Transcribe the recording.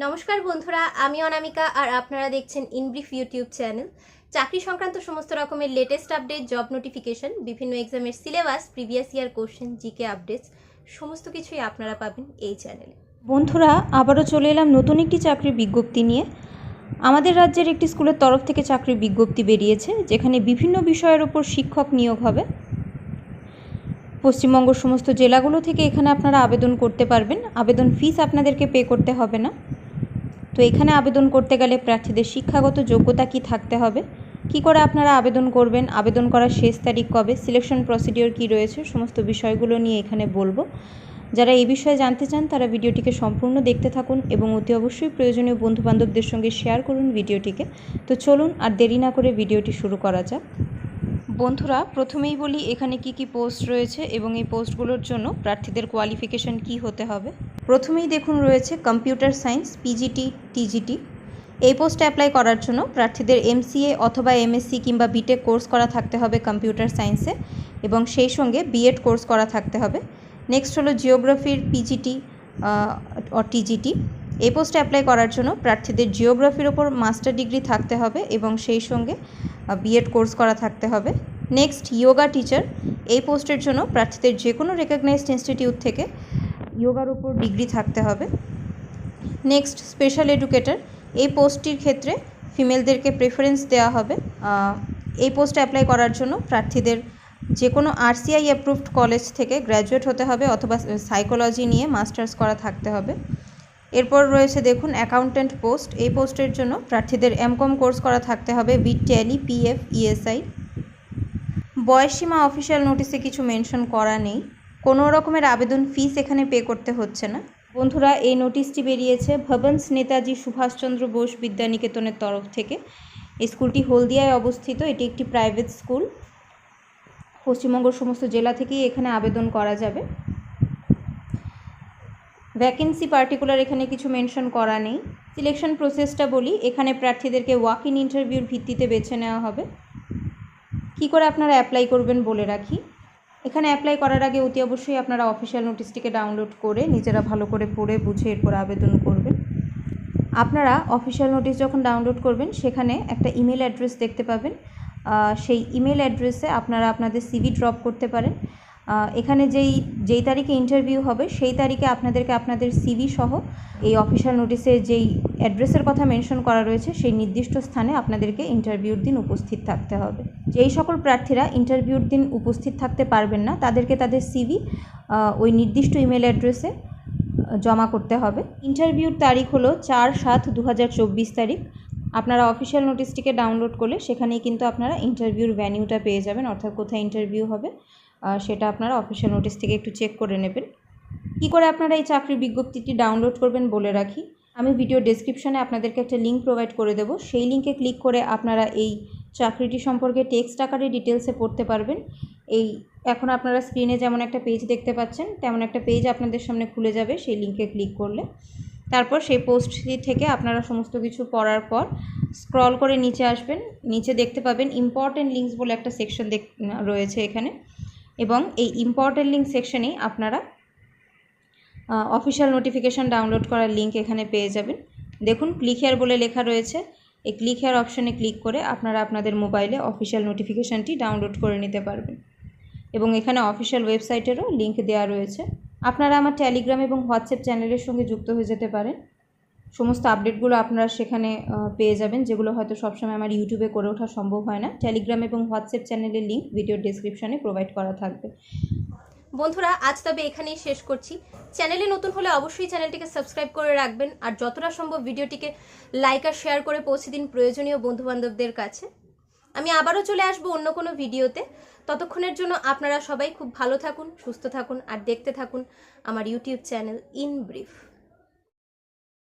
নমস্কার বন্ধুরা, আমি অনামিকা আর আপনারা দেখছেন ইনব্রিফ ইউটিউব চ্যানেল। চাকরি সংক্রান্ত সমস্ত রকমের লেটেস্ট আপডেট, জব নোটিফিকেশন, বিভিন্ন এক্সামের syllabus, previous year question, GK updates সমস্ত কিছুই আপনারা পাবেন এই চ্যানেলে। বন্ধুরা, আবারও চলে এলাম নতুন একটি চাকরির বিজ্ঞপ্তি নিয়ে। আমাদের রাজ্যের একটি স্কুলের তরফ থেকে চাকরির বিজ্ঞপ্তি বেরিয়েছে, যেখানে বিভিন্ন বিষয়ের উপর শিক্ষক নিয়োগ হবে। পশ্চিমবঙ্গের সমস্ত জেলাগুলো থেকে এখানে আপনারা আবেদন করতে পারবেন। আবেদন ফিস আপনাদেরকে পে করতে হবে না। তো এখানে আবেদন করতে গেলে প্রার্থীদের শিক্ষাগত যোগ্যতা কি থাকতে হবে, কি করে আপনারা আবেদন করবেন, আবেদন করার শেষ তারিখ কবে, সিলেকশন প্রসিডিওর কি রয়েছে, সমস্ত বিষয়গুলো নিয়ে এখানে বলবো। যারা এই বিষয়ে জানতে চান তারা ভিডিওটিকে সম্পূর্ণ দেখতে থাকুন এবং অতি অবশ্যই প্রয়োজনীয় বন্ধুবান্ধবদের সঙ্গে শেয়ার করুন ভিডিওটিকে। তো চলুন আর দেরি না করে ভিডিওটি শুরু করা যাক। বন্ধুরা, প্রথমেই বলি এখানে কি কি পোস্ট রয়েছে এবং এই পোস্টগুলোর জন্য প্রার্থীদের কোয়ালিফিকেশন কি হতে হবে। প্রথমেই দেখুন রয়েছে কম্পিউটার সায়েন্স, পিজিটি, টিজিটি। এই পোস্টে অ্যাপ্লাই করার জন্য প্রার্থীদের এমসিএ অথবা এমএসসি কিংবা বিটেক কোর্স করা থাকতে হবে কম্পিউটার সায়েন্সে এবং সেই সঙ্গে বিএড কোর্স করা থাকতে হবে। নেক্সট হলো জিওগ্রাফির পিজিটি ও টিজিটি। এই পোস্টে অ্যাপ্লাই করার জন্য প্রার্থীদের জিওগ্রাফির ওপর মাস্টার ডিগ্রি থাকতে হবে এবং সেই সঙ্গে বিএড কোর্স করা থাকতে হবে। Next yoga teacher. এই পোস্টের জন্য প্রার্থীদের যে কোনো রেকগনাইজড ইনস্টিটিউট থেকে যোগার উপর ডিগ্রি থাকতে হবে। Next special educator. এই পোস্টটির ক্ষেত্রে ফিমেলদেরকে প্রেফারেন্স দেওয়া হবে। এই পোস্টে অ্যাপ্লাই করার জন্য প্রার্থীদের যে কোনো আরসিআই অ্যাপ্রুভড কলেজ থেকে গ্র্যাজুয়েট হতে হবে অথবা সাইকোলজি নিয়ে মাস্টার্স করা থাকতে হবে। এরপর রয়েছে দেখুন অ্যাকাউন্ট্যান্ট পোস্ট। এই পোস্টের জন্য প্রার্থীদের এমকম কোর্স করা থাকতে হবে উইথ ট্যালি, পিএফ, ইএসআই। বয়সসীমা অফিসিয়াল নোটিসে কিছু মেনশন করা নেই। কোনো রকমের আবেদন ফিস এখানে পে করতে হচ্ছে না। বন্ধুরা, এই নোটিশটি বেরিয়েছে ভবনস নেতাজি সুভাষচন্দ্র বোস বিদ্যানিকেতনের তরফ থেকে। এই স্কুলটি হলদিয়ায় অবস্থিত। এটি একটি প্রাইভেট স্কুল। পশ্চিমবঙ্গের সমস্ত জেলা থেকেই এখানে আবেদন করা যাবে। ভ্যাকেন্সি পার্টিকুলার এখানে কিছু মেনশন করা নেই। সিলেকশন প্রসেসটা বলি, এখানে প্রার্থীদেরকে ওয়াক ইন ইন্টারভিউর ভিত্তিতে বেছে নেওয়া হবে। কি করে আপনারা অ্যাপ্লাই করবেন বলে রাখি। এখানে অ্যাপ্লাই করার আগে অতি অবশ্যই আপনারা অফিসিয়াল নোটিশটিকে ডাউনলোড করে নিজেরা ভালো করে পড়ে বুঝে এরপর আবেদন করবেন। আপনারা অফিসিয়াল নোটিশ যখন ডাউনলোড করবেন সেখানে একটা ইমেল অ্যাড্রেস দেখতে পাবেন। সেই ইমেল অ্যাড্রেসে আপনারা আপনাদের সিভি ড্রপ করতে পারেন। এখানে যেই তারিখে ইন্টারভিউ হবে সেই তারিখে আপনাদেরকে আপনাদের সিভি সহ এই অফিসিয়াল নোটিশে যেই অ্যাড্রেসের কথা মেনশন করা রয়েছে সেই নির্দিষ্ট স্থানে আপনাদেরকে ইন্টারভিউর দিন উপস্থিত থাকতে হবে। যেই সকল প্রার্থীরা ইন্টারভিউর দিন উপস্থিত থাকতে পারবেন না তাদেরকে তাদের সিভি ওই নির্দিষ্ট ইমেল অ্যাড্রেসে জমা করতে হবে। ইন্টারভিউর তারিখ হলো 4/7/2024 তারিখ। আপনারা অফিসিয়াল নোটিশটিকে ডাউনলোড করলে সেখানেই কিন্তু আপনারা ইন্টারভিউর ভ্যানিউটা পেয়ে যাবেন, অর্থাৎ কোথায় ইন্টারভিউ হবে সেটা আপনারা অফিসিয়াল নোটিশ থেকে একটু চেক করে নেবেন। কী করে আপনারা এই চাকরির বিজ্ঞপ্তিটি ডাউনলোড করবেন বলে রাখি। আমি ভিডিও ডেসক্রিপশানে আপনাদেরকে একটা লিঙ্ক প্রোভাইড করে দেবো। সেই লিঙ্কে ক্লিক করে আপনারা এই চাকরিটি সম্পর্কে টেক্সট আকারে ডিটেলসে পড়তে পারবেন। এখন আপনারা স্ক্রিনে যেমন একটা পেজ দেখতে পাচ্ছেন তেমন একটা পেজ আপনাদের সামনে খুলে যাবে সেই লিঙ্কে ক্লিক করলে। তারপর সেই পোস্টটি থেকে আপনারা সমস্ত কিছু পড়ার পর স্ক্রল করে নিচে আসবেন। নিচে দেখতে পাবেন ইম্পর্টেন্ট লিঙ্কস বলে একটা সেকশন রয়েছে এখানে, এবং এই ইম্পর্টেন্ট লিঙ্ক সেকশনেই আপনারা অফিসিয়াল নোটিফিকেশান ডাউনলোড করার লিঙ্ক এখানে পেয়ে যাবেন। দেখুন ক্লিক হেয়ার বলে লেখা রয়েছে। এই ক্লিক হেয়ার অপশানে ক্লিক করে আপনারা আপনাদের মোবাইলে অফিসিয়াল নোটিফিকেশানটি ডাউনলোড করে নিতে পারবেন এবং এখানে অফিসিয়াল ওয়েবসাইটেরও লিঙ্ক দেওয়া রয়েছে। আপনারা আমার টেলিগ্রাম এবং হোয়াটসঅ্যাপ চ্যানেলের সঙ্গে যুক্ত হয়ে যেতে পারেন। সমস্ত আপডেটগুলো আপনারা সেখানে পেয়ে যাবেন, যেগুলো হয়তো সবসময় আমার ইউটিউবে করে ওঠা সম্ভব হয় না। টেলিগ্রাম এবং হোয়াটসঅ্যাপ চ্যানেলের লিঙ্ক ভিডিওর ডেসক্রিপশানে প্রোভাইড করা থাকবে। বন্ধুরা, আজ তবে এখানেই শেষ করছি। চ্যানেলে নতুন হলে অবশ্যই চ্যানেলটিকে সাবস্ক্রাইব করে রাখবেন আর যতটা সম্ভব ভিডিওটিকে লাইক আর শেয়ার করে পৌঁছে দিন প্রয়োজনীয় বন্ধুবান্ধবদের কাছে। আমি আবারও চলে আসবো অন্য কোনো ভিডিওতে। ততক্ষণের জন্য আপনারা সবাই খুব ভালো থাকুন, সুস্থ থাকুন আর দেখতে থাকুন আমার ইউটিউব চ্যানেল ইন ব্রিফ।